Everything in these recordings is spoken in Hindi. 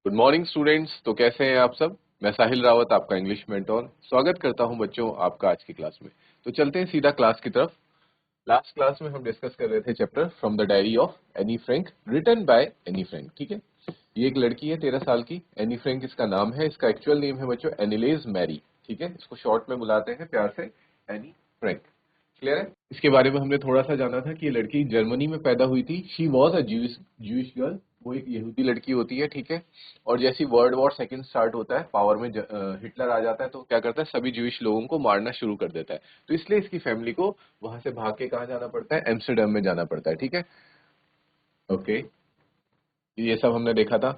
Good morning students. तो कैसे हैं आप सब। मैं साहिल रावत, आपका इंग्लिश मेंटोर, स्वागत करता हूं बच्चों आपका आज की क्लास में। तो चलते हैं सीधा क्लास की तरफ। लास्ट क्लास में हम डिस्कस कर रहे थे chapter from the diary of Anne Frank, written by Anne Frank. ठीक है, ये एक लड़की है 13 साल की, एनी फ्रैंक इसका नाम है। इसका एक्चुअल नेम है बच्चों एनिलेज मैरी। ठीक है, इसको शॉर्ट में बुलाते हैं प्यार से एनी फ्रैंक। क्लियर है। इसके बारे में हमने थोड़ा सा जाना था कि ये लड़की जर्मनी में पैदा हुई थी। She was a Jewish girl, वो एक यहूदी लड़की होती है। ठीक है, और जैसी वर्ल्ड वॉर सेकंड स्टार्ट होता है, पावर में हिटलर आ जाता है, तो क्या करता है, सभी जूइश लोगों को मारना शुरू कर देता है। तो इसलिए इसकी फैमिली को वहां से भाग के कहाँ जाना पड़ता है, एम्स्टर्डम में जाना पड़ता है। ठीक है, ओके, ये सब हमने देखा था।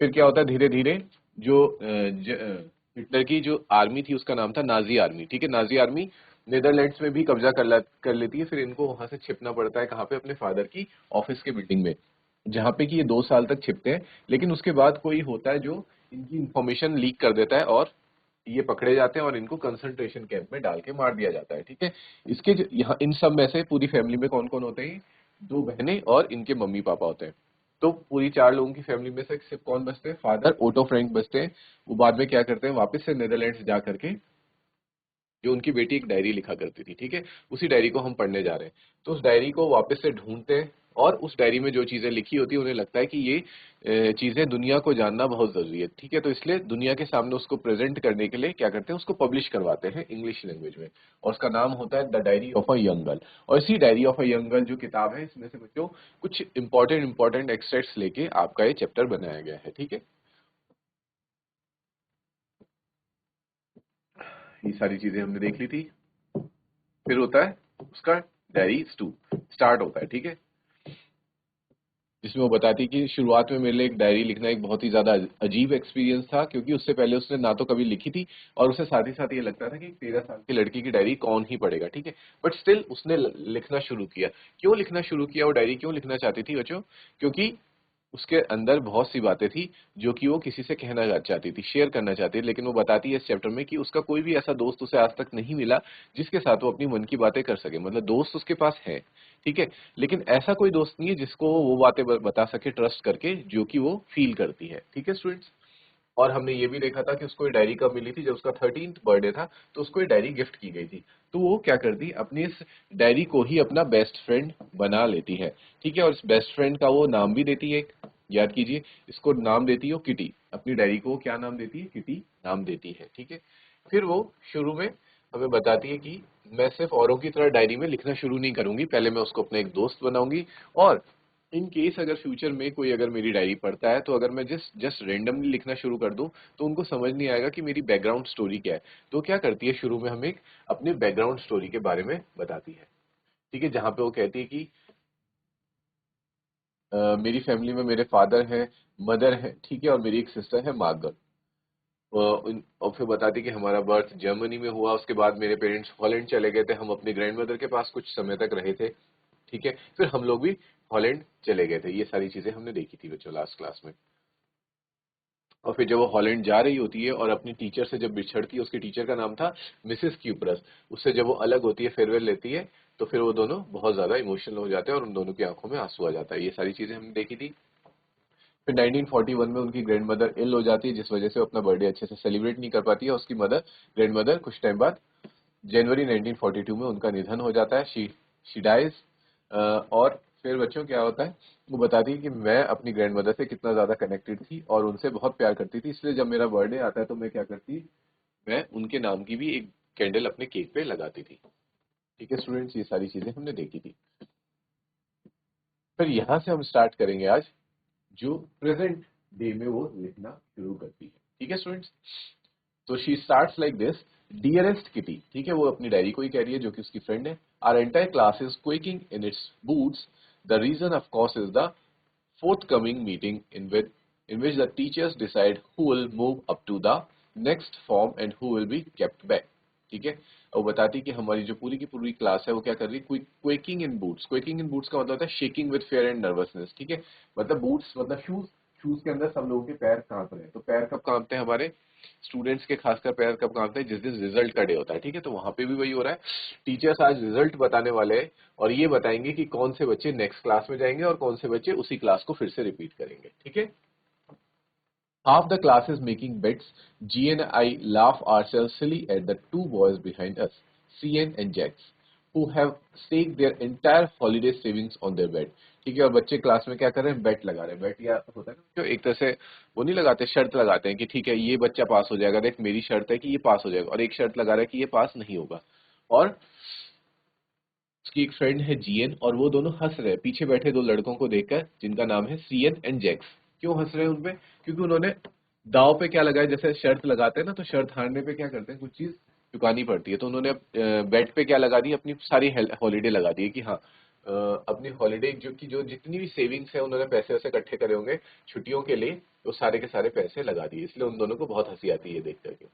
फिर क्या होता है, धीरे धीरे जो हिटलर की जो आर्मी थी उसका नाम था नाजी आर्मी। ठीक है, नाजी आर्मी नीदरलैंड्स में भी कब्जा कर लेती है। फिर इनको वहां से छिपना पड़ता है, कहाँ पे, अपने फादर की ऑफिस के बिल्डिंग में, जहाँ पे कि ये 2 साल तक छिपते हैं। लेकिन उसके बाद कोई होता है जो इनकी इंफॉर्मेशन लीक कर देता है, और ये पकड़े जाते हैं और इनको कंसंट्रेशन कैंप में डाल के मार दिया जाता है। ठीक है, यहाँ इन सब में से पूरी फैमिली में कौन कौन होते हैं, 2 बहनें और इनके मम्मी पापा होते हैं। तो पूरी 4 लोगों की फैमिली में से सिर्फ कौन बचते हैं, फादर ओटो फ्रैंक बचते हैं। वो बाद में क्या करते हैं, वापस से नीदरलैंड्स जा करके जो उनकी बेटी एक डायरी लिखा करती थी, ठीक है, उसी डायरी को हम पढ़ने जा रहे हैं। तो उस डायरी को वापस से ढूंढते हैं, और उस डायरी में जो चीजें लिखी होती है उन्हें लगता है कि ये चीजें दुनिया को जानना बहुत जरूरी है। ठीक है, तो इसलिए दुनिया के सामने उसको प्रेजेंट करने के लिए क्या करते हैं, उसको पब्लिश करवाते हैं इंग्लिश लैंग्वेज में। और उसका नाम होता है the diary of a young girl. और इसी diary of a young girl जो किताब है, इसमें से बच्चों कुछ इंपॉर्टेंट एक्सट्रैक्ट्स लेके आपका ये चैप्टर बनाया गया है। ठीक है, ये सारी चीजें हमने देख ली थी। फिर होता है उसका डायरी 2 स्टार्ट होता है। ठीक है, जिसमें वो बताती है कि शुरुआत में मेरे लिए एक डायरी लिखना एक बहुत ही ज्यादा अजीब एक्सपीरियंस था, क्योंकि उससे पहले उसने ना तो कभी लिखी थी, और उसे साथ ही साथ ये लगता था कि 13 साल की लड़की की डायरी कौन ही पढ़ेगा। ठीक है, बट स्टिल उसने लिखना शुरू किया। क्यों लिखना शुरू किया, वो डायरी क्यों लिखना चाहती थी बच्चों, क्योंकि उसके अंदर बहुत सी बातें थी जो कि वो किसी से कहना चाहती थी, शेयर करना चाहती थी। लेकिन वो बताती है इस चैप्टर में कि उसका कोई भी ऐसा दोस्त उसे आज तक नहीं मिला जिसके साथ वो अपनी मन की बातें कर सके। मतलब दोस्त उसके पास है, ठीक है, लेकिन ऐसा कोई दोस्त नहीं है जिसको वो बातें बता सके ट्रस्ट करके, जो कि वो फील करती है। ठीक है स्टूडेंट्स, और हमने ये भी देखा था कि उसको ये डायरी कब मिली थी, जब उसका 13th बर्थडे था, तो उसको ये डायरी गिफ्ट की गई थी। तो वो क्या करती, अपनी इस डायरी को ही अपना बेस्ट फ्रेंड बना लेती है। ठीक है, और इस बेस्ट फ्रेंड का वो नाम भी देती है एक, याद कीजिए, इसको नाम देती है वो किटी। अपनी डायरी को क्या नाम देती है, किटी नाम देती है। ठीक है, फिर वो शुरू में हमें बताती है कि मैं सिर्फ औरों की तरह डायरी में लिखना शुरू नहीं करूंगी, पहले मैं उसको अपना एक दोस्त बनाऊंगी। और इन केस अगर फ्यूचर में कोई अगर मेरी डायरी पढ़ता है, तो अगर मैं जस्ट जस्ट रेंडमली लिखना शुरू कर दूं, तो उनको समझ नहीं आएगा कि मेरी बैकग्राउंड स्टोरी क्या है। तो क्या करती है, शुरू में हमें एक अपने बैकग्राउंड स्टोरी के बारे में बताती है। ठीक है, जहां पे वो कहती है कि मेरी फैमिली में मेरे फादर हैं, मदर है, ठीक है, और मेरी एक सिस्टर है मार्गल। और फिर बताती है कि हमारा बर्थ जर्मनी में हुआ, उसके बाद मेरे पेरेंट्स हॉलैंड चले गए थे, हम अपनी ग्रैंडमदर के पास कुछ समय तक रहे थे। ठीक है, फिर हम लोग भी हॉलैंड चले गए थे। ये सारी चीजें हमने देखी थी बच्चों लास्ट क्लास में। और फिर जब वो हॉलैंड जा रही होती है और अपनी टीचर से जब बिछड़ती है, उसके टीचर का नाम था मिसेस क्यूप्रस, उससे जब वो अलग होती है, फेयरवेल लेती है, तो फिर वो दोनों बहुत ज्यादा इमोशनल हो जाते हैं और उन दोनों की आंखों में आंसू आ जाता है। ये सारी चीजें हमने देखी थी। फिर 1941 में उनकी ग्रैंड मदर इल हो जाती है, जिस वजह से वो अपना बर्थडे अच्छे से सेलिब्रेट नहीं कर पाती है। उसकी मदर, ग्रैंड मदर, कुछ टाइम बाद जनवरी 1942 में उनका निधन हो जाता है। She dies. और फिर बच्चों क्या होता है, वो बताती है कि मैं अपनी ग्रैंड मदर से कितना ज्यादा कनेक्टेड थी और उनसे बहुत प्यार करती थी, इसलिए जब मेरा बर्थडे आता है तो मैं क्या करती, मैं उनके नाम की भी एक कैंडल अपने केक पे लगाती थी। ठीक है स्टूडेंट्स, ये सारी चीजें हमने देखी थी। फिर यहाँ से हम स्टार्ट करेंगे आज, जो प्रेजेंट डे में वो लिखना शुरू करती है। ठीक है स्टूडेंट्स, तो she starts like this, dearest kitty. ठीक है, वो अपनी डायरी को ही कह रही है, जो कि उसकी फ्रेंड है। Our entire class is quaking in its boots, the reason of course is the forthcoming meeting in which the teachers decide who will move up to the next form and who will be kept back। ठीक है, और बताती कि हमारी जो पूरी की पूरी क्लास है वो क्या कर रही है, क्वेकिंग इन बूट्स। क्वेकिंग इन बूट्स का मतलब होता है shaking with fair and nervousness. ठीक है, मतलब बूट्स मतलब शूज, शूज के अंदर सब लोगों के पैर कांप रहे हैं। तो पैर कब कांपते हैं हमारे स्टूडेंट्स के, खासकर पैर कब कांपते हैं, जिस दिन रिजल्ट का डे होता है। ठीक है, तो वहां पे भी वही हो रहा है। टीचर्स आज रिजल्ट बताने वाले हैं, और ये बताएंगे कि कौन से बच्चे नेक्स्ट क्लास में जाएंगे और कौन से बच्चे उसी क्लास को फिर से रिपीट करेंगे। ठीक है, Half the class is making bets. G and I laugh ourselves silly at the two boys behind us, CN and Jax, who have staked their entire holiday savings on their bet. ठीक है, और बच्चे क्लास में क्या कर रहे हैं, बेट लगा रहे हैं। बेट या होता है ना जो एक तरह से वो नहीं लगाते, शर्त लगाते हैं कि ठीक है ये बच्चा पास हो जाएगा, देख मेरी शर्त है कि ये पास हो जाएगा, और एक शर्त लगा रहा है कि ये पास नहीं होगा। और उसकी एक फ्रेंड है जीएन, और वो दोनों हंस रहे हैं पीछे बैठे दो लड़कों को देखकर जिनका नाम है सीएन एंड जैक्स। क्यों हंस रहे हैं उनपे? क्योंकि उन्होंने दाव पे क्या लगाया, जैसे शर्त लगाते हैं ना, तो शर्त हारने पे क्या करते हैं, कुछ चीज चुकानी पड़ती है, तो उन्होंने बेट पे क्या लगा दी, अपनी सारी हॉलीडे लगा दी है कि हाँ अपनी हॉलीडे जो कि जो जितनी भी सेविंग्स है उन्होंने पैसे वैसे इकट्ठे करे होंगे छुट्टियों के लिए, तो सारे के सारे पैसे लगा दिए। इसलिए उन दोनों को बहुत हंसी आती है देख करके।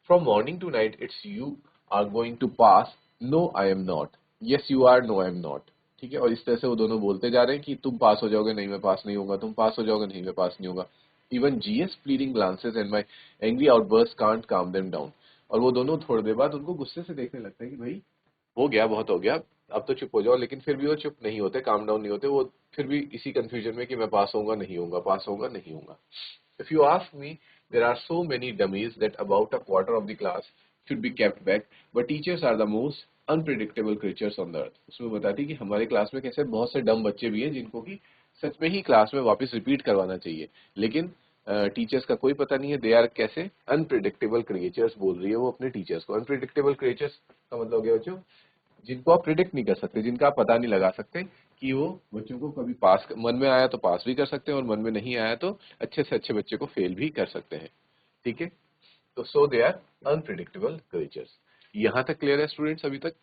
From morning to night, it's you are going to pass. No, I am not. Yes, you are. No, I am not. ठीक है, और इस तरह से वो दोनों बोलते जा रहे हैं कि तुम पास हो जाओगे, नहीं मैं पास नहीं होगा, तुम पास हो जाओगे, नहीं मैं पास नहीं होगा। Even GS pleading glances and my angry outbursts can't calm them down. और वो दोनों थोड़ी देर बाद उनको गुस्से से देखने लगते हैं कि भाई हो गया, बहुत हो गया, अब तो चुप हो जाओ। लेकिन फिर भी वो चुप नहीं होते, काम डाउन नहीं होते, वो फिर भी इसी कंफ्यूजन में कि मैं पास होऊंगा नहीं होऊंगा, पास होऊंगा नहीं होऊंगा। If you ask me, there are so many dummies that about a quarter of the class should be kept back, but teachers are the most unpredictable creatures on the earth. उसमें बताती है कि हमारे क्लास में कैसे बहुत से डम बच्चे भी हैं जिनको कि सच में ही क्लास में वापस रिपीट करवाना चाहिए, लेकिन टीचर्स का कोई पता नहीं है। दे आर कैसे अनप्रिडिक्टेबल क्रिएचर्स बोल रही है वो अपने टीचर्स को। अनप्रिडिक्टेबल क्रिएचर्स का मतलब हो गया बच्चों, जिनको आप प्रिडिक्ट नहीं कर सकते, जिनका आप पता नहीं लगा सकते कि वो बच्चों को कभी पास मन में आया तो पास भी कर सकते हैं, और मन में नहीं आया तो अच्छे से अच्छे बच्चे को फेल भी कर सकते हैं। ठीक है, तो सो दे आर अनप्रिडिक्टेबल क्रिएचर्स। यहां तक क्लियर है स्टूडेंट्स अभी तक?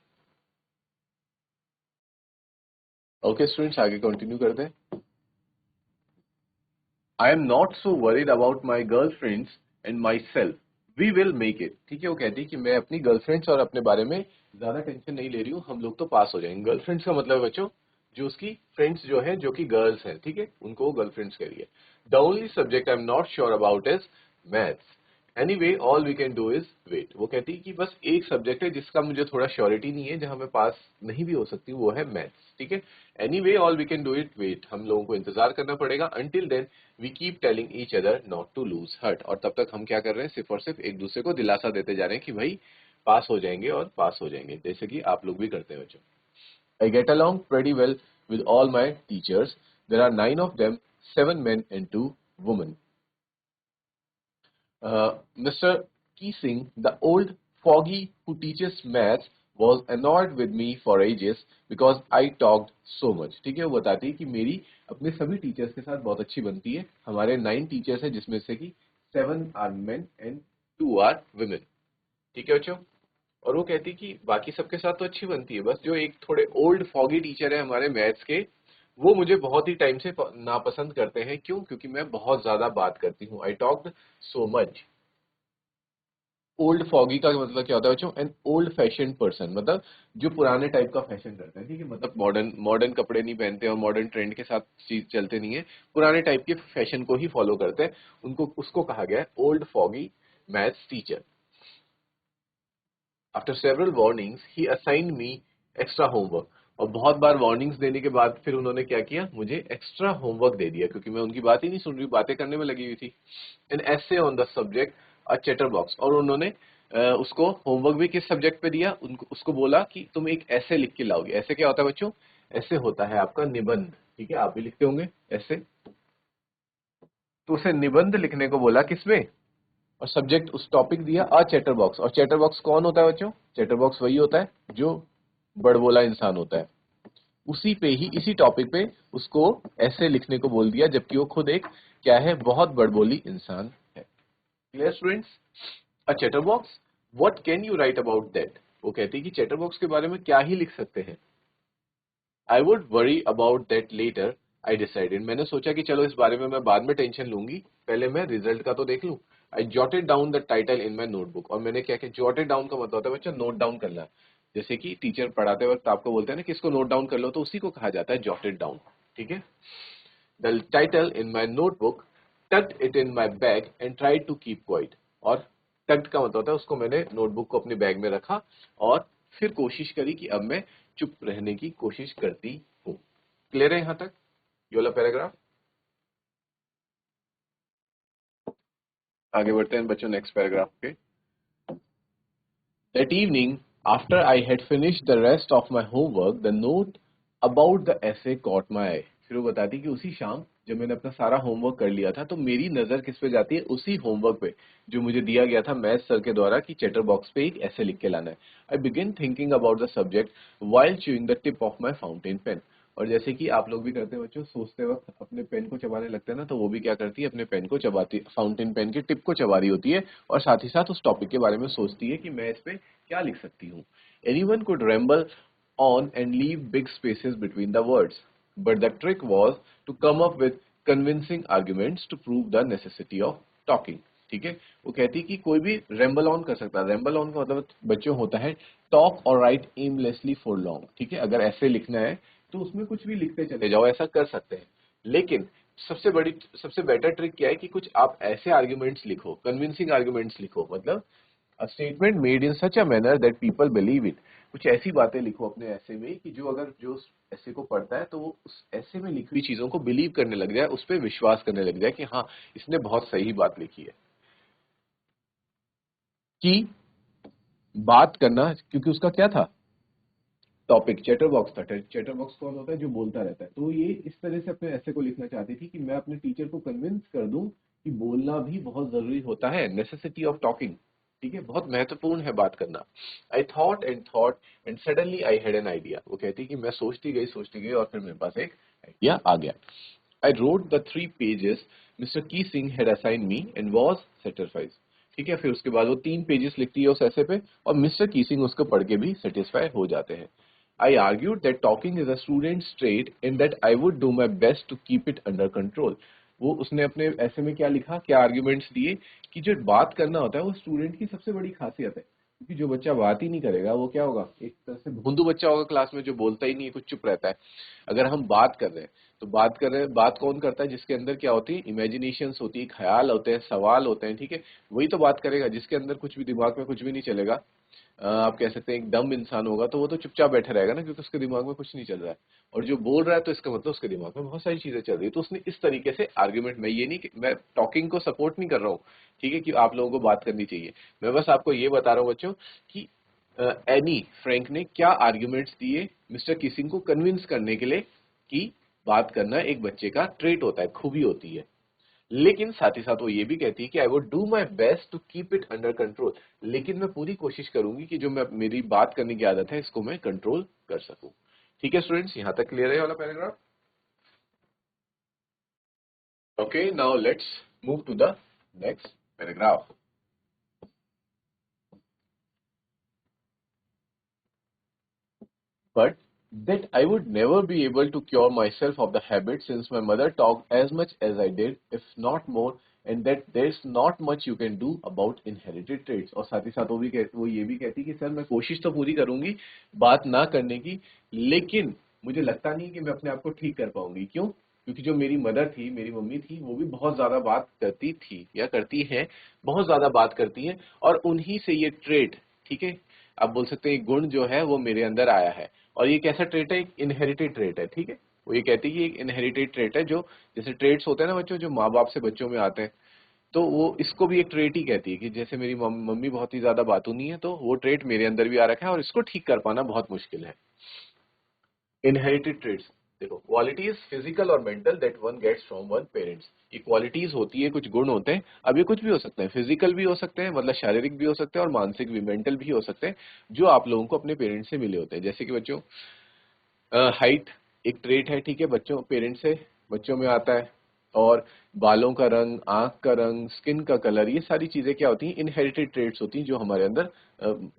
ओके स्टूडेंट्स, आगे कंटिन्यू करते हैं। I am not so worried about my girlfriends and myself, we will make it. ठीक है, वो कहती है कि मैं अपनी गर्लफ्रेंड्स और अपने बारे में ज्यादा टेंशन नहीं ले रही हूँ, हम लोग तो पास हो जाएंगे। गर्लफ्रेंड्स का मतलब है बच्चों जो उसकी फ्रेंड्स जो है जो कि गर्ल्स हैं, ठीक है, उनको वो गर्लफ्रेंड्स कह रही है। The only subject I am not sure about is maths. Anyway all we can do is wait. वो कहती है कि बस एक सब्जेक्ट है जिसका मुझे थोड़ा श्योरिटी नहीं है, जहां मैं पास नहीं भी हो सकती, वो है मैथ्स। ठीक है, anyway all we can do it wait, हम लोगों को इंतजार करना पड़ेगा। Until then we keep telling each other not to lose heart, और तब तक हम क्या कर रहे हैं, सिर्फ और सिर्फ एक दूसरे को दिलासा देते जा रहे हैं कि भाई पास हो जाएंगे और पास हो जाएंगे, जैसे कि आप लोग भी करते हैं बच्चों। I get along pretty well with all my teachers. There are 9 of them, 7 men and 2 women. Mr. Keesing, the old foggy who teaches maths, was annoyed with me for ages because I talked so much. ठीक है, वो बताती है कि मेरी अपने सभी टीचर्स के साथ बहुत अच्छी बनती है। हमारे 9 टीचर्स हैं जिसमें से कि 7 are men and 2 are women. ठीक है बच्चों, और वो कहती है कि बाकी सबके साथ तो अच्छी बनती है, बस जो एक थोड़े ओल्ड फॉगी टीचर है हमारे मैथ्स के, वो मुझे बहुत ही टाइम से नापसंद करते हैं। क्यों? क्योंकि मैं बहुत ज्यादा बात करती हूँ। I talked so much. Old foggy का मतलब क्या होता है बच्चों? एन ओल्ड फैशन पर्सन, मतलब जो पुराने टाइप का फैशन करते हैं। ठीक है, मतलब मॉडर्न मॉडर्न कपड़े नहीं पहनते और मॉडर्न ट्रेंड के साथ चीज चलते नहीं है, पुराने टाइप के फैशन को ही फॉलो करते हैं, उनको उसको कहा गया है old foggy maths teacher. After several warnings he assigned me extra homework, और बहुत बार वार्निंग्स देने के बाद फिर उन्होंने क्या किया, मुझे एक्स्ट्रा होमवर्क दे दिया, क्योंकि मैं उनकी बात ही नहीं सुन रही, बातें करने में लगी हुई थी। An essay on the subject a chatter box, और उन्होंने उसको होमवर्क भी किस सब्जेक्ट पे दिया, उनको उसको बोला कि तुम एक ऐसे लिख के लाओगे। ऐसे क्या होता है बच्चों? ऐसे होता है आपका निबंध। ठीक है, आप भी लिखते होंगे ऐसे, तो उसे निबंध लिखने को बोला किसमें, और सब्जेक्ट उस टॉपिक दिया अ चैटर बॉक्स। और चैटर बॉक्स कौन होता है बच्चों? चैटर बॉक्स वही होता है जो बड़बोला इंसान होता है। उसी पे ही, इसी टॉपिक पे उसको ऐसे लिखने को बोल दिया, जबकि वो खुद एक क्या है, बहुत बड़बोली इंसान है। Clear students? A chatter box, what can you right about that? वो कहती है कि चैटर बॉक्स के बारे में क्या ही लिख सकते हैं। I would worry about that letter, I decided, मैंने सोचा कि चलो इस बारे में मैं बाद में टेंशन लूंगी, पहले मैं रिजल्ट का तो देख लूं। आई jotted down the title in my notebook, और मैंने क्या किया, जॉटेड डाउन का मतलब होता है बच्चा नोट डाउन करना। जैसे कि टीचर पढ़ाते वक्त आपको बोलते हैं ना कि इसको नोट डाउन कर लो, तो उसी को कहा जाता है जॉटेड डाउन। ठीक है, the title in my notebook, tucked it in my bag and tried to keep quiet, और tucked का मतलब होता है उसको मैंने नोटबुक को अपने बैग में रखा और फिर कोशिश करी कि अब मैं चुप रहने की कोशिश करती हूँ। क्लियर है यहाँ तक ये वाला पैराग्राफ? आगे बढ़ते हैं बच्चों नेक्स्ट पैराग्राफ के। That evening, after I had finished the rest of my homework, the note about the essay caught my eye. फिर वो बताती है कि उसी शाम जब मैंने अपना सारा होमवर्क कर लिया था तो मेरी नजर किस पे जाती है, उसी होमवर्क पे जो मुझे दिया गया था मैथ सर के द्वारा कि चैटर बॉक्स पे एक ऐसे लिख के लाना है। I begin thinking about the subject while chewing the tip of my fountain pen. और जैसे कि आप लोग भी करते हैं बच्चों, सोचते वक्त अपने पेन को चबाने लगते हैं ना, तो वो भी क्या करती है, अपने पेन को चबाती, फाउंटेन पेन की टिप को चबा रही होती है और साथ ही साथ उस टॉपिक के बारे में सोचती है कि मैं इस पे क्या लिख सकती हूँ। Anyone could ramble on and leave big spaces between the words, but the trick was to come up with convincing arguments to prove the necessity of talking. ठीक है, वो कहती है कि कोई भी रेम्बल ऑन कर सकता है। रेम्बल ऑन का मतलब बच्चों होता है टॉक और राइट एमलेसली फॉर लॉन्ग। ठीक है, अगर ऐसे लिखना है तो उसमें कुछ भी लिखते चले जाओ, ऐसा कर सकते हैं। लेकिन सबसे बेटर ट्रिक क्या है कि कुछ आप ऐसे आर्ग्यूमेंट्स लिखो, कन्विंसिंग आर्ग्यूमेंट्स लिखो, मतलब a statement made in such a manner that people believe it. कुछ ऐसी बातें लिखो अपने ऐसे में कि जो उस ऐसे को पढ़ता है तो वो उस ऐसे में लिखी हुई चीजों को बिलीव करने लग जाए, उस पर विश्वास करने लग जाए कि हाँ, इसने बहुत सही बात लिखी है। कि बात करना, क्योंकि उसका क्या था टॉपिक, चैटर बॉक्स था। चैटर बॉक्स कौन होता है, जो बोलता रहता है। तो ये इस तरह से अपने ऐसे को लिखना चाहती थी कि मैं अपने टीचर को कन्विंस कर दूं कि बोलना भी बहुत जरूरी होता है, नेसेसिटी ऑफ टॉकिंग। ठीक है, बहुत महत्वपूर्ण है बात करना। I thought and suddenly I had an idea. वो कहती कि मैं सोचती गई और फिर मेरे पास एक आइडिया आ गया। I wrote the 3 pages Mr Keesing had assign me and was satisfied. ठीक है, फिर उसके बाद वो 3 पेजेस लिखती है उस ऐसे पे और मिस्टर की सिंह उसको पढ़ के भी सेटिस्फाई हो जाते हैं। I argued that talking is a student's trait and that I would do my best to keep it under control. वो उसने अपने ऐसे में क्या लिखा, क्या आर्ग्यूमेंट्स दिए कि जो बात करना होता है वो स्टूडेंट की सबसे बड़ी खासियत है। क्योंकि जो बच्चा बात ही नहीं करेगा वो क्या होगा, एक तरह से भोंदू बच्चा होगा क्लास में, जो बोलता ही नहीं है, कुछ चुप रहता है। अगर हम बात कर रहे हैं तो बात कर रहे हैं, बात कौन करता है, जिसके अंदर क्या होती है, इमेजिनेशंस होती है, ख्याल होते हैं, सवाल होते हैं। ठीक है, वही तो बात करेगा। जिसके अंदर कुछ भी, दिमाग में कुछ भी नहीं चलेगा, आप कह सकते हैं एक डम इंसान होगा, तो वो तो चुपचाप बैठा रहेगा ना, क्योंकि उसके दिमाग में कुछ नहीं चल रहा है। और जो बोल रहा है तो इसका मतलब उसके दिमाग में बहुत सारी चीजें चल रही है। तो उसने इस तरीके से आर्ग्यूमेंट, मैं ये नहीं कि मैं टॉकिंग को सपोर्ट नहीं कर रहा हूँ, ठीक है, कि आप लोगों को बात करनी चाहिए। मैं बस आपको ये बता रहा हूँ बच्चों कि एनी फ्रैंक ने क्या आर्ग्यूमेंट्स दिए मिस्टर किसिंग को कन्विंस करने के लिए कि बात करना एक बच्चे का ट्रेट होता है, खूबी होती है। लेकिन साथ ही साथ वो ये भी कहती है कि I would do my best to keep it under control. लेकिन मैं पूरी कोशिश करूंगी कि जो मैं मेरी बात करने की आदत है इसको मैं कंट्रोल कर सकूं। ठीक है स्टूडेंट्स, यहां तक क्लियर है ये वाला paragraph? Okay, now let's move to the next paragraph. But that I would never be able to cure myself of the habit since my mother talked as much as I did, if not more, and that there's not much you can do about inherited traits। और साथ ही साथ वो ये भी कहती कि सर मैं कोशिश तो पूरी करूंगी बात ना करने की, लेकिन मुझे लगता नहीं कि मैं अपने आप को ठीक कर पाऊंगी। क्यों? क्योंकि जो मेरी मदर थी, मेरी मम्मी थी, वो भी बहुत ज्यादा बात करती थी या करती है, बहुत ज्यादा बात करती है, और उन्हीं से ये ट्रेट, ठीक है, आप बोल सकते हैं ये गुण जो है वो मेरे अंदर आया है। और ये कैसा ट्रेट है, एक इनहेरिटेड ट्रेट है। ठीक है, वो ये कहती है कि एक इनहेरिटेड ट्रेट है, जो जैसे ट्रेट्स होते हैं ना बच्चों, जो माँ बाप से बच्चों में आते हैं, तो वो इसको भी एक ट्रेट ही कहती है कि जैसे मेरी मम्मी बहुत ही ज्यादा बातूनी है, तो वो ट्रेट मेरे अंदर भी आ रखा है और इसको ठीक कर पाना बहुत मुश्किल है। इनहेरिटेड ट्रेट्स, देखो, क्वालिटीज फिजिकल और mental that one gets from one parents. ये क्वालिटीज होती है, कुछ गुण होते हैं। अब ये कुछ भी हो सकते हैं, फिजिकल भी हो सकते हैं, मतलब शारीरिक भी हो सकते हैं, और मानसिक भी, मेंटल भी हो सकते हैं, जो आप लोगों को अपने पेरेंट्स से मिले होते हैं। जैसे कि बच्चों, हाइट एक ट्रेट है, ठीक है, बच्चों पेरेंट्स से बच्चों में आता है। और बालों का रंग, आंख का रंग, स्किन का कलर, ये सारी चीजें क्या होती हैं, इनहेरिटेड ट्रेट्स होती हैं, जो हमारे अंदर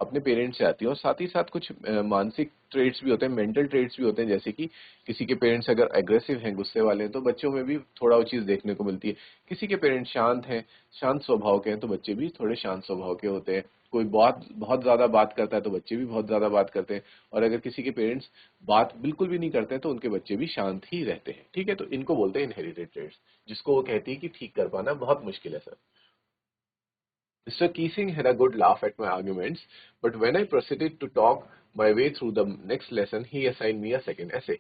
अपने पेरेंट्स से आती हैं। और साथ ही साथ कुछ मानसिक ट्रेट्स भी होते हैं, मेंटल ट्रेट्स भी होते हैं। जैसे कि किसी के पेरेंट्स अगर एग्रेसिव हैं, गुस्से वाले हैं, तो बच्चों में भी थोड़ा वो चीज देखने को मिलती है। किसी के पेरेंट्स शांत हैं, शांत स्वभाव के हैं, तो बच्चे भी थोड़े शांत स्वभाव के होते हैं। कोई बहुत बहुत ज्यादा बात करता है तो बच्चे भी बहुत ज्यादा बात करते हैं। और अगर किसी के पेरेंट्स बात बिल्कुल भी नहीं करते हैं तो उनके बच्चे भी शांत ही रहते हैं। ठीक है, तो इनको बोलते हैं इनहेरिटेड ट्रेट्स, जिसको वो कहती है कि ठीक कर पाना बहुत मुश्किल है sir. Mr Keesing had a good laugh at my arguments, but when I proceeded to talk my way through the next lesson, he assigned me a second essay।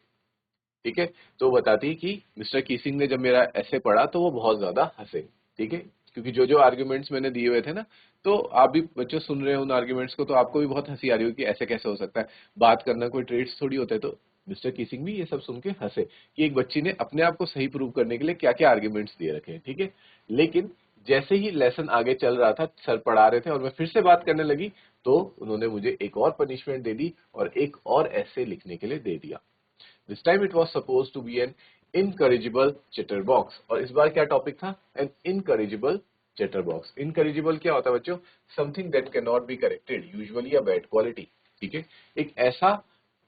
ठीक है, तो वो बताती है कि मिस्टर कीसिंग ने जब मेरा ऐसे पढ़ा तो वो बहुत ज्यादा हंसे। ठीक है, क्योंकि जो जो आर्ग्यूमेंट्स मैंने दिए हुए थे ना, तो आप भी बच्चों सुन रहे हो उन आर्ग्यूमेंट्स को, तो आपको भी बहुत हंसी आ रही हो कि ऐसे कैसे हो सकता है, बात करना कोई ट्रेड्स थोड़ी होता है। तो मिस्टर कीसिंग भी ये सब सुन के हंसे कि एक बच्ची ने अपने आप को सही प्रूव करने के लिए क्या क्या आर्ग्यूमेंट्स दिए रखे हैं, ठीक है। लेकिन जैसे ही लेसन आगे चल रहा था, सर पढ़ा रहे थे और मैं फिर से बात करने लगी, तो उन्होंने मुझे एक और पनिशमेंट दे दी और एक और ऐसे लिखने के लिए दे दिया। This time it was suppose to be an incorrigible chatterbox. और इस बार क्या टॉपिक था? An incorrigible chatterbox. Incorrigible क्या होता है बच्चों? Something that can not be corrected, usually a bad quality, ठीक है। एक ऐसा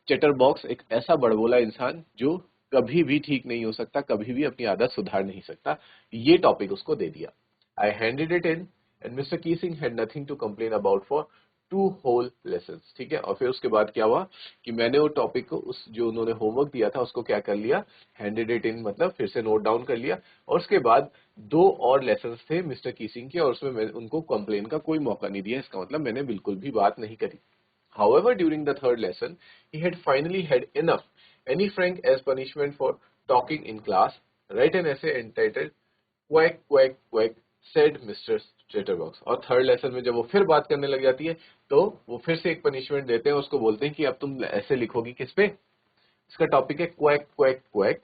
चैटर बॉक्स, एक ऐसा बड़बोला इंसान जो कभी भी ठीक नहीं हो सकता, कभी भी अपनी आदत सुधार नहीं सकता, ये टॉपिक उसको दे दिया। I handed it in and Mr Keesing had nothing to complain about for 2 whole lessons, ठीक है। और फिर उसके बाद क्या हुआ कि मैंने वो टॉपिक को, उस जो उन्होंने होमवर्क दिया था उसको क्या कर लिया, हैंडेड इट इन मतलब फिर से नोट डाउन कर लिया। और उसके बाद 2 और लेसन्स थे मिस्टर कीसिंग के, और उसमें मैं उनको कंप्लेन का कोई मौका नहीं दिया। इसका मतलब मैंने बिल्कुल भी बात नहीं करी। However, during the third lesson, he had finally had enough. Annie Frank, as punishment for talking in class, write an essay entitled "Quack Quack Quack," said Mr. Chatterbox. और थर्ड लेसन में जब वो फिर बात करने लग जाती है, तो वो फिर से एक पनिशमेंट देते हैं, उसको बोलते हैं कि अब तुम ऐसे लिखोगी किस पे? इसका टॉपिक है quack quack quack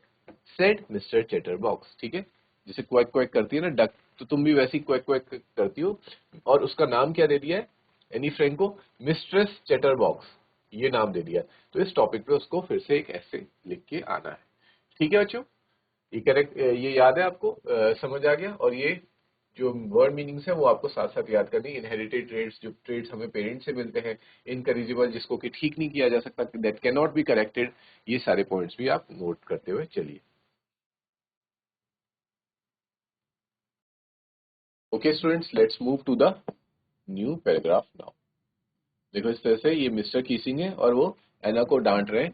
said mister chatterbox, ठीक है। जैसे क्वैक क्वैक करती है ना डक, तो तुम भी वैसी क्वैक क्वैक करती हो। और उसका नाम क्या दे दिया है एनी फ्रैंक को? मिस्ट्रेस चैटरबॉक्स, ये नाम दे दिया। तो इस टॉपिक पे उसको फिर से एक ऐसे लिख के आना है, ठीक है बच्चों। ये करेक्ट, ये याद है आपको? समझ आ गया? और ये जो वर्ड मीनिंग्स है वो आपको साथ साथ याद करनी। इनहेरिटेड ट्रेड्स, जो ट्रेड्स हमें पेरेंट्स से मिलते हैं। इनकरेजिबल, जिसको कि ठीक नहीं किया जा सकता, that can not be corrected. ये सारे पॉइंट्स भी आप नोट करते हुए चलिए। Okay students, let's move to the new paragraph now. देखो इस तरह से ये मिस्टर कीसिंग है और वो एना को डांट रहे हैं,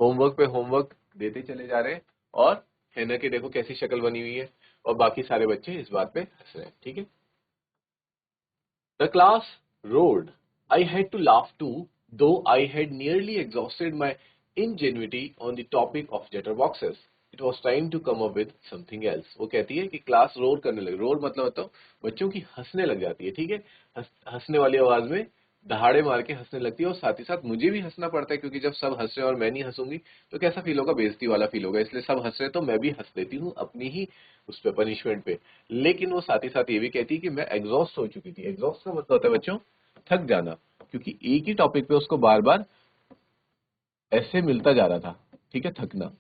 होमवर्क पे होमवर्क देते चले जा रहे हैं, और हैना की देखो कैसी शक्ल बनी हुई है, और बाकी सारे बच्चे इस बात पे हंस रहे हैं, ठीक है। The class roared. I had to laugh too, though I had nearly exhausted my ingenuity on the topic of letterboxes. It was time to come up with something else. वो कहती है कि क्लास रोर करने लगी। रोर मतलब होता है बच्चों की हंसने लग जाती है, ठीक है। हंसने वाली आवाज में दहाड़े मार के हंसने लगती है, और साथ ही साथ मुझे भी हंसना पड़ता है, क्योंकि जब सब हंस रहे हैं और मैं नहीं हंसूंगी तो कैसा फील होगा? बेइज्जती वाला फील होगा। इसलिए सब हंस रहे हैं तो मैं भी हंस देती हूँ अपनी ही उस पे, पनिशमेंट पे। लेकिन वो साथ ही साथ ये भी कहती है कि मैं एग्जॉस्ट हो चुकी थी। एग्जॉस्ट का मतलब होता है बच्चों थक जाना, क्योंकि एक ही टॉपिक पे उसको बार बार ऐसे मिलता जा रहा था, ठीक है। थकना,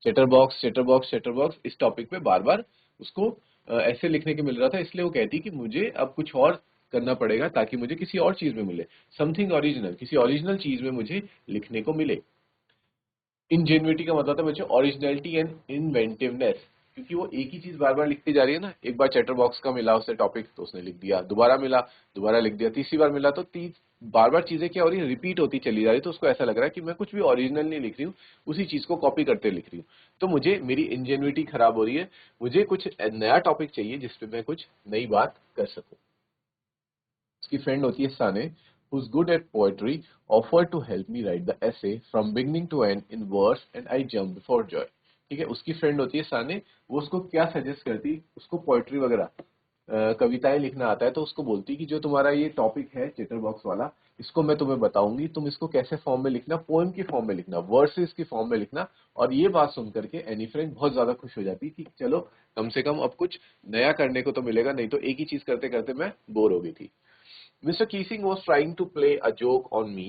chatterbox chatterbox chatterbox, इस टॉपिक पे बार बार उसको ऐसे लिखने के मिल रहा था। इसलिए वो कहती कि मुझे अब कुछ और करना पड़ेगा ताकि मुझे किसी और चीज में मिले, समथिंग ओरिजिनल, किसी ओरिजिनल चीज में मुझे लिखने को मिले। इंजेन्युइटी का मतलब था बच्चों ओरिजिनलिटी एंड इन्वेंटिवनेस, क्योंकि वो एक ही चीज बार बार लिखती जा रही है ना। एक बार चैटर बॉक्स का मिला उसे टॉपिक तो उसने लिख दिया, दोबारा मिला दोबारा लिख दिया, तीसरी बार मिला तो बार बार चीजें क्या हो रही है, रिपीट होती चली जा रही है। तो उसको ऐसा लग रहा है कि मैं कुछ भी ओरिजिनल नहीं लिख रही हूँ, उसी चीज को कॉपी करते लिख रही हूँ। तो मुझे, मेरी इंजेन्युइटी खराब हो रही है, मुझे कुछ नया टॉपिक चाहिए जिसपे मैं कुछ नई बात कर सकूं। उसकी फ्रेंड होती है साने, who's good at poetry, offered to help me write the essay from beginning to end in verse and I jumped for joy। ठीक है, उसकी फ्रेंड होती है साने, वो उसको क्या सजेस्ट करती, उसको पोएट्री वगैरह कविताएं लिखना आता है, तो उसको बोलती कि जो तुम्हारा ये टॉपिक है चैटर बॉक्स वाला, इसको मैं तुम्हें बताऊंगी, तुम इसको कैसे फॉर्म में लिखना, पोएम की फॉर्म में लिखना, वर्सेस की फॉर्म में लिखना। और ये बात सुन करके एनी फ्रैंक बहुत ज्यादा खुश हो जाती कि चलो कम से कम अब कुछ नया करने को तो मिलेगा, नहीं तो एक ही चीज करते करते मैं बोर हो गई थी। Mr. Keesing was trying to play a joke on me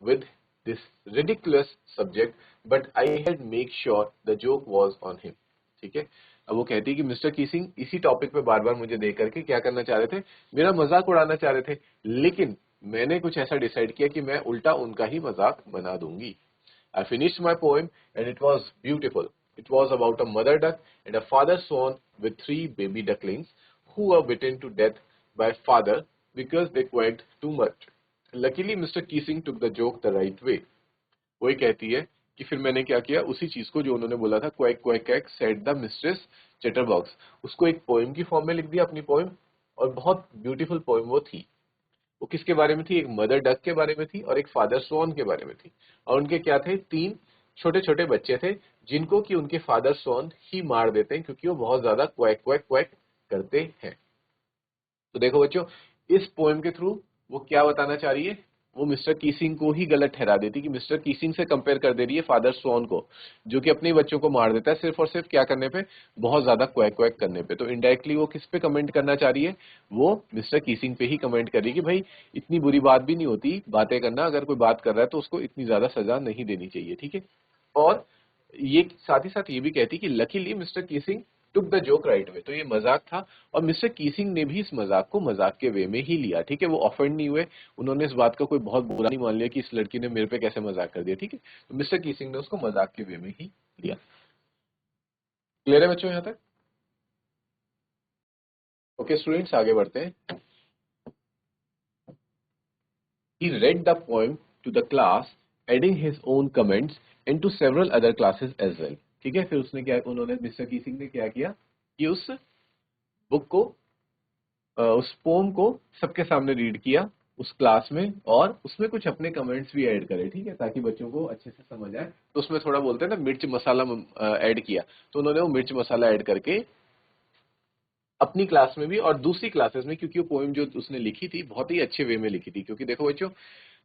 with this ridiculous subject, but I had make sure the joke was on him। ठीक है, अब वो कहती है कि मिस्टर कीसिंग इसी टॉपिक पे बार बार मुझे देख करके क्या करना चाह रहे थे, मेरा मजाक उड़ाना चाह रहे थे, लेकिन मैंने कुछ ऐसा डिसाइड किया कि मैं उल्टा उनका ही मजाक बना दूंगी। I finished my poem and it was beautiful. It was about a mother duck and a father swan with 3 baby ducklings who were bitten to death by father because they quacked too much. Luckily, Mr. Keesing took the joke the right way। वही कहती है कि फिर मैंने क्या किया, उसी चीज को जो उन्होंने बोला था, quack quack quack said the mistress chatterbox, उसको एक पोएम की फॉर्म में लिख दिया, अपनी पोएम। और बहुत ब्यूटीफुल पोएम वो थी। वो किसके बारे में थी? एक मदर डक के बारे में थी और एक फादर स्वॉन के बारे में थी। और उनके क्या थे? 3 छोटे छोटे बच्चे थे जिनको कि उनके फादर स्वॉन ही मार देते हैं, क्योंकि वो बहुत ज्यादा क्वैक क्वैक क्वैक करते हैं। तो देखो बच्चों, इस पोएम के थ्रू वो क्या बताना चाह रही है, वो मिस्टर कीसिंग को ही गलत ठहरा देती कि मिस्टर कीसिंग से कंपेयर कर दे रही है फादर स्वॉन को, जो कि अपने बच्चों को मार देता है सिर्फ और सिर्फ क्या करने पे, बहुत ज्यादा क्वैक क्वैक करने पे। तो इनडायरेक्टली वो किस पे कमेंट करना चाह रही है, वो मिस्टर कीसिंग पे ही कमेंट कर रही है कि भाई इतनी बुरी बात भी नहीं होती बातें करना, अगर कोई बात कर रहा है तो उसको इतनी ज्यादा सजा नहीं देनी चाहिए, ठीक है। और ये साथ ही साथ ये भी कहती कि luckily Mr Keesing took the joke right way, तो ये मजाक था और मिस्टर कीसिंग ने भी इस मजाक को मजाक के वे में ही लिया, ठीक है। वो ऑफेंड नहीं हुए, उन्होंने इस बात का कोई बहुत बुरा नहीं मान लिया कि इस लड़की ने मेरे पे कैसे मजाक कर दिया, ठीक है। तो मिस्टर कीसिंग ने उसको मजाक के वे में ही लिया। क्लियर है बच्चों यहाँ तक? ओके स्टूडेंट्स, आगे बढ़ते हैं। He read the poem to the class, adding his own comments into several other classes as well. ठीक है, फिर उसने क्या, उन्होंने मिस्टर कीसिंग ने क्या किया कि उस बुक को, उस पोम को सबके सामने रीड किया उस क्लास में, और उसमें कुछ अपने कमेंट्स भी ऐड करे, ठीक है, ताकि बच्चों को अच्छे से समझ आए। तो उसमें थोड़ा बोलते हैं ना मिर्च मसाला ऐड किया, तो उन्होंने वो मिर्च मसाला ऐड करके अपनी क्लास में भी और दूसरी क्लासेस में, क्योंकि वो पोएम जो उसने लिखी थी बहुत ही अच्छे वे में लिखी थी। क्योंकि देखो बच्चों,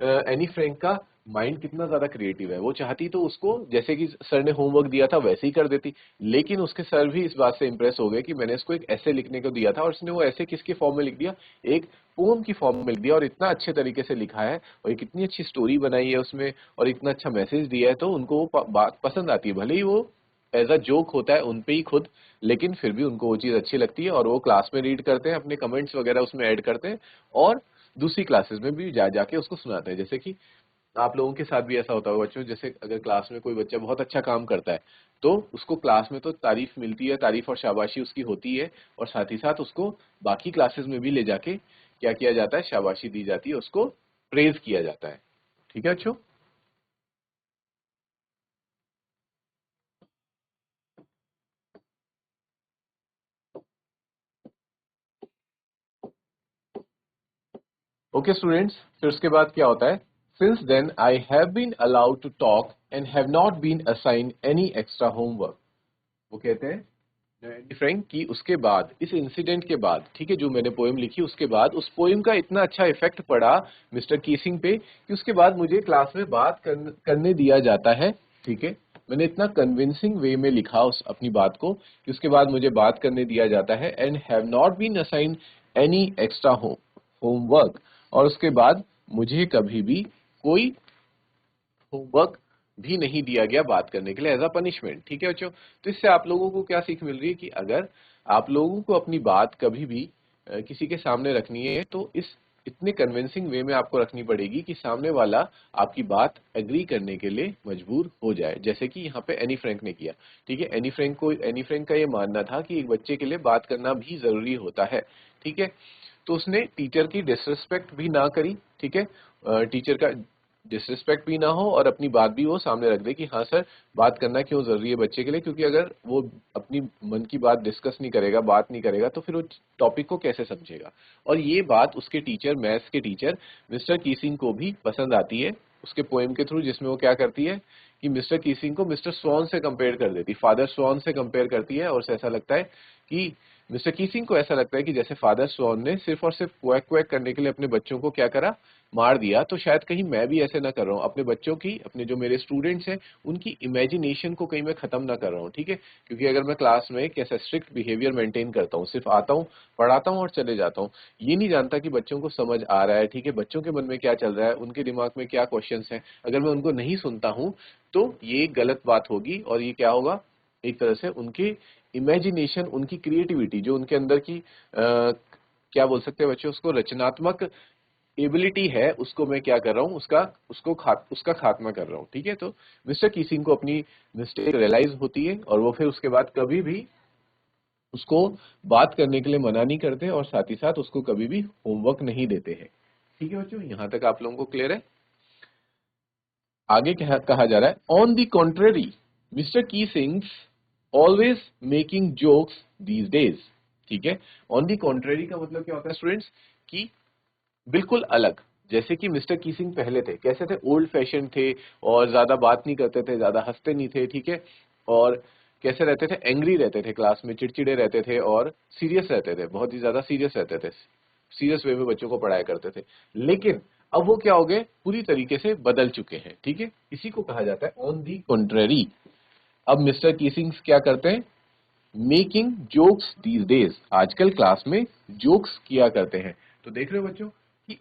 एनी फ्रैंक का माइंड कितना ज्यादा क्रिएटिव है, वो चाहती तो उसको जैसे कि सर ने होमवर्क दिया था वैसे ही कर देती, लेकिन उसके सर भी इस बात से इंप्रेस हो गए कि मैंने इसको एक ऐसे लिखने को दिया था और इसने वो ऐसे किसके फॉर्म में लिख दिया, एक पोम की फॉर्म में लिख दिया, और इतना अच्छे तरीके से लिखा है और एक इतनी अच्छी स्टोरी बनाई है उसमें और इतना अच्छा मैसेज दिया है, तो उनको वो बात पसंद आती है। भले ही वो एज अ जोक होता है उन पे ही खुद, लेकिन फिर भी उनको वो चीज अच्छी लगती है और वो क्लास में रीड करते हैं, अपने कमेंट्स वगैरह उसमें ऐड करते हैं और दूसरी क्लासेस में भी जा जाके उसको सुनाते हैं। जैसे कि आप लोगों के साथ भी ऐसा होता होगा बच्चों, जैसे अगर क्लास में कोई बच्चा बहुत अच्छा काम करता है तो उसको क्लास में तो तारीफ मिलती है, तारीफ और शाबाशी उसकी होती है, और साथ ही साथ उसको बाकी क्लासेस में भी ले जाके क्या किया जाता है, शाबाशी दी जाती है, उसको प्रेज किया जाता है। ठीक है बच्चों? ओके स्टूडेंट्स, फिर उसके बाद क्या होता है, since then I have been allowed to talk and have not been assigned any extra homework. वो कहते हैं फ्रैंक कि उसके बाद, इस इंसिडेंट के बाद, ठीक है, जो मैंने पोएम लिखी उसके बाद उस पोएम का इतना अच्छा इफेक्ट पड़ा मिस्टर कीसिंग पे कि उसके बाद मुझे क्लास में बात करने दिया जाता है, ठीक है। मैंने इतना कन्विंसिंग वे में लिखा उस अपनी बात को कि उसके बाद मुझे बात करने दिया जाता है, and have not been assigned any extra homework, और उसके बाद मुझे कभी भी कोई होमवर्क भी नहीं दिया गया बात करने के लिए एज अ पनिशमेंट। ठीक है बच्चों? तो इससे आप लोगों को क्या सीख मिल रही है कि अगर आप लोगों को अपनी बात कभी भी किसी के सामने रखनी है तो इस इतने कन्विंसिंग वे में आपको रखनी पड़ेगी कि सामने वाला आपकी बात एग्री करने के लिए मजबूर हो जाए, जैसे कि यहाँ पे एनी फ्रैंक ने किया। ठीक है, एनी फ्रैंक का ये मानना था कि एक बच्चे के लिए बात करना भी जरूरी होता है। ठीक है, तो उसने टीचर की डिसरिस्पेक्ट भी ना करी, ठीक है, टीचर का डिसरिस्पेक्ट भी ना हो और अपनी बात भी वो सामने रख दे कि हाँ सर, बात करना क्यों जरूरी है बच्चे के लिए, क्योंकि अगर वो अपनी मन की बात डिस्कस नहीं करेगा, बात नहीं करेगा, तो फिर वो टॉपिक को कैसे समझेगा। और ये बात उसके टीचर, मैथ्स के टीचर मिस्टर कीसिंग को भी पसंद आती है उसके पोएम के थ्रू, जिसमें वो क्या करती है कि मिस्टर कीसिंग को मिस्टर स्वॉन से कंपेयर कर देती, फादर स्वॉन से कंपेयर करती है, और उसे ऐसा लगता है कि मिस्टर कीसिंग को ऐसा लगता है कि जैसे फादर स्वॉन ने सिर्फ और सिर्फ क्वैक क्वैक करने के लिए अपने बच्चों को क्या करा, मार दिया, तो शायद कहीं मैं भी ऐसे ना कर रहा हूँ अपने बच्चों की, अपने जो मेरे स्टूडेंट्स हैं उनकी इमेजिनेशन को कहीं मैं खत्म ना कर रहा हूँ। ठीक है, क्योंकि अगर मैं क्लास में कैसा स्ट्रिक्ट बिहेवियर मेंटेन करता हूँ, सिर्फ आता हूँ, पढ़ाता हूँ और चले जाता हूँ, ये नहीं जानता कि बच्चों को समझ आ रहा है, ठीक है, बच्चों के मन में क्या चल रहा है, उनके दिमाग में क्या क्वेश्चंस हैं, अगर मैं उनको नहीं सुनता हूँ तो ये एक गलत बात होगी, और ये क्या होगा, एक तरह से उनकी इमेजिनेशन, उनकी क्रिएटिविटी जो उनके अंदर की क्या बोल सकते हैं बच्चों, उसको रचनात्मक एबिलिटी है, उसको मैं क्या कर रहा हूँ, उसका खात्मा कर रहा हूँ। ठीक है, तो मिस्टर कीसिंग को अपनी मिस्टेक रियलाइज होती है और वो फिर उसके बाद कभी भी उसको बात करने के लिए मना नहीं करते और साथ ही साथ उसको कभी भी होमवर्क नहीं देते हैं। ठीक है बच्चों, यहां तक आप लोगों को क्लियर है? आगे कहा जा रहा है, on the contrary Mr Keesing's always making jokes these days. ठीक है, ऑन दी कॉन्ट्रेरी का मतलब क्या होता है स्टूडेंट्स, कि बिल्कुल अलग, जैसे कि मिस्टर कीसिंग पहले थे कैसे थे, ओल्ड फैशन थे और ज्यादा बात नहीं करते थे, ज्यादा हंसते नहीं थे, ठीक है, और कैसे रहते थे, एंग्री रहते थे, क्लास में चिड़चिड़े रहते थे और सीरियस रहते थे, बहुत ही ज्यादा सीरियस रहते थे, सीरियस वे में बच्चों को पढ़ाया करते थे। लेकिन अब वो क्या हो गए, पूरी तरीके से बदल चुके हैं। ठीक है, इसी को कहा जाता है ऑन दी कॉन्ट्रेरी। अब मिस्टर कीसिंग क्या करते हैं, मेकिंग जोक्स दीज डेज, आजकल क्लास में जोक्स किया करते हैं। तो देख रहे हो बच्चों कि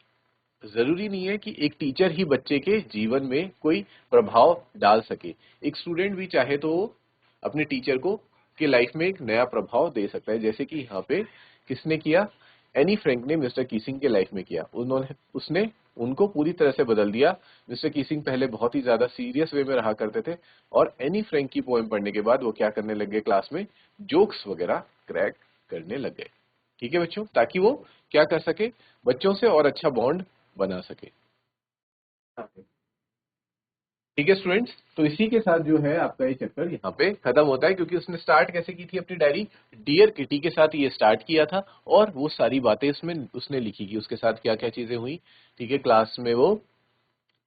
जरूरी नहीं है कि एक टीचर ही बच्चे के जीवन में कोई प्रभाव डाल सके, एक स्टूडेंट भी चाहे तो वो अपने टीचर को के लाइफ में एक नया प्रभाव दे सकता है, जैसे कि यहाँ पे किसने किया, एनी फ्रैंक ने मिस्टर कीसिंग के लाइफ में किया। उन्होंने उसने उनको पूरी तरह से बदल दिया। मिस्टर कीसिंग पहले बहुत ही ज्यादा सीरियस वे में रहा करते थे और एनी फ्रैंक की पोएम पढ़ने के बाद वो क्या करने लग गए, क्लास में जोक्स वगैरह क्रैक करने लग गए। ठीक है बच्चों, ताकि वो क्या कर सके, बच्चों से और अच्छा बॉन्ड बना सके। ठीक है स्टूडेंट्स, तो इसी के साथ जो है आपका ये चैप्टर यहाँ पे खत्म होता है, क्योंकि उसने स्टार्ट कैसे की थी अपनी डायरी, डियर किटी के साथ ये स्टार्ट किया था और वो सारी बातें उसमें उसने लिखी कि उसके साथ क्या क्या चीजें हुई। ठीक है, क्लास में वो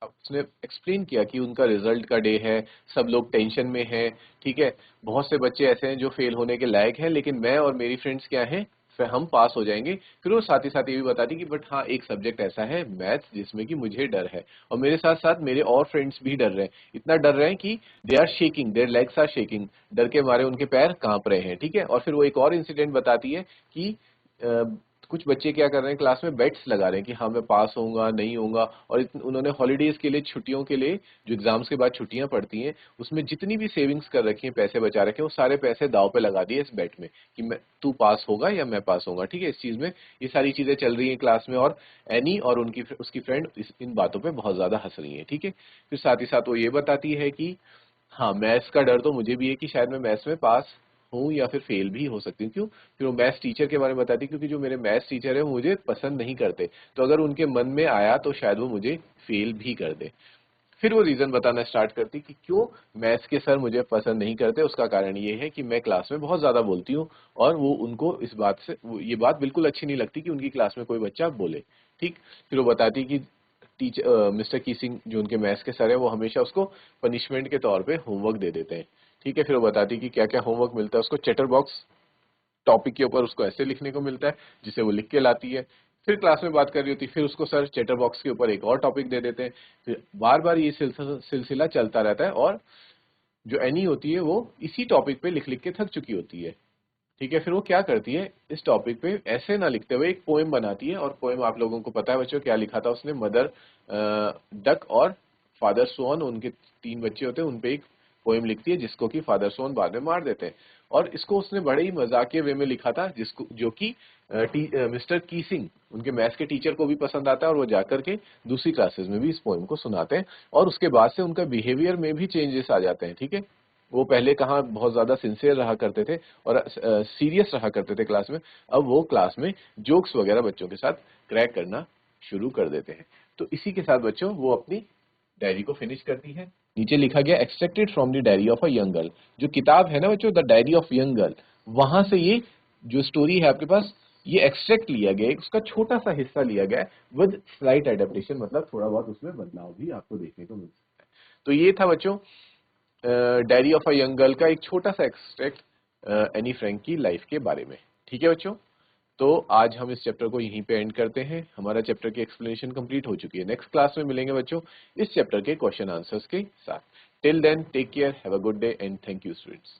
उसने एक्सप्लेन किया कि उनका रिजल्ट का डे है, सब लोग टेंशन में हैं। ठीक है, बहुत से बच्चे ऐसे हैं जो फेल होने के लायक हैं, लेकिन मैं और मेरी फ्रेंड्स क्या हैं, फिर हम पास हो जाएंगे। फिर वो साथ ही साथ ये भी बताती कि बट हाँ, एक सब्जेक्ट ऐसा है मैथ्स जिसमें कि मुझे डर है, और मेरे साथ साथ मेरे और फ्रेंड्स भी डर रहे हैं, इतना डर रहे हैं कि they are shaking, their legs are shaking, डर के मारे उनके पैर कांप रहे हैं। ठीक है, और फिर वो एक और इंसिडेंट बताती है कि कुछ बच्चे क्या कर रहे हैं, क्लास में बेट्स लगा रहे हैं कि हाँ मैं पास होऊंगा नहीं होऊंगा, और उन्होंने हॉलीडेज के लिए, छुट्टियों के लिए, जो एग्जाम्स के बाद छुट्टियां पड़ती हैं, उसमें जितनी भी सेविंग्स कर रखी हैं, पैसे बचा रखे हैं, वो सारे पैसे दाव पे लगा दिए इस बेट में कि मैं तू पास होगा या मैं पास होऊंगा। ठीक है, इस चीज में ये सारी चीजें चल रही हैं क्लास में, और एनी और उनकी उसकी फ्रेंड इन बातों पे बहुत ज्यादा हंस रही है। ठीक है, फिर साथ ही साथ वो ये बताती है कि हाँ, मैथ्स का डर तो मुझे भी है कि शायद मैं मैथ्स में पास हूँ या फिर फेल भी हो सकती हूँ। क्यों? फिर वो मैथ्स टीचर के बारे में बताती है, क्योंकि जो मेरे मैथ्स टीचर है वो मुझे पसंद नहीं करते, तो अगर उनके मन में आया तो शायद वो मुझे फेल भी कर दे। फिर वो रीजन बताना स्टार्ट करती कि क्यों मैथ्स के सर मुझे पसंद नहीं करते। उसका कारण ये है कि मैं क्लास में बहुत ज्यादा बोलती हूँ, और वो उनको इस बात से ये बात बिल्कुल अच्छी नहीं लगती कि उनकी क्लास में कोई बच्चा बोले। ठीक, फिर वो बताती कि टीचर मिस्टर कीसिंग जो उनके मैथ्स के सर है, वो हमेशा उसको पनिशमेंट के तौर पे होमवर्क दे देते हैं। ठीक है, फिर वो बताती कि क्या क्या होमवर्क मिलता है उसको, चैटर बॉक्स टॉपिक के ऊपर उसको ऐसे लिखने को मिलता है जिसे वो लिख के लाती है। फिर क्लास में बात कर रही होती, फिर उसको सर चैटर बॉक्स के ऊपर एक और टॉपिक दे देते हैं। फिर बार बार ये सिलसिला चलता रहता है, और जो एनी होती है वो इसी टॉपिक पे लिख लिख के थक चुकी होती है। ठीक है, फिर वो क्या करती है, इस टॉपिक पे ऐसे ना लिखते हुए एक पोएम बनाती है, और पोएम आप लोगों को पता है बच्चों क्या लिखा था उसने, मदर डक और फादर स्वान, उनके 3 बच्चे होते हैं, उनपे एक पोएम लिखती है जिसको कि फादर स्वान बाद में मार देते हैं। और इसको उसने बड़े ही मजाकिया वे में लिखा था, जिसको जो कि मिस्टर कीसिंग उनके मैथ्स के टीचर को भी पसंद आता है, और वो जाकर के दूसरी क्लासेस में भी इस पोएम को सुनाते हैं, और उसके बाद से उनका बिहेवियर में भी चेंजेस आ जाते हैं। ठीक है, वो पहले कहाँ बहुत ज्यादा सिंसियर रहा करते थे और सीरियस रहा करते थे क्लास में, अब वो क्लास में जोक्स वगैरह बच्चों के साथ क्रैक करना शुरू कर देते हैं। तो इसी के साथ बच्चों वो अपनी डायरी को फिनिश करती है। नीचे लिखा गया extracted from the diary of a young girl, जो किताब है ना बच्चों, the diary of young girl, वहां से ये जो स्टोरी है आपके पास, ये एक्सट्रैक्ट लिया गया है, उसका छोटा सा हिस्सा लिया गया है विद स्लाइट एडेप्टेशन, मतलब थोड़ा बहुत उसमें बदलाव भी आपको देखने को मिल सकता है। तो ये था बच्चों diary of a young girl का एक छोटा सा एक्सट्रैक्ट एनी फ्रैंक की लाइफ के बारे में। ठीक है बच्चों, तो आज हम इस चैप्टर को यहीं पे एंड करते हैं। हमारा चैप्टर की एक्सप्लेनेशन कंप्लीट हो चुकी है। नेक्स्ट क्लास में मिलेंगे बच्चों इस चैप्टर के क्वेश्चन आंसर्स के साथ। Till then take care, have a good day and thank you students.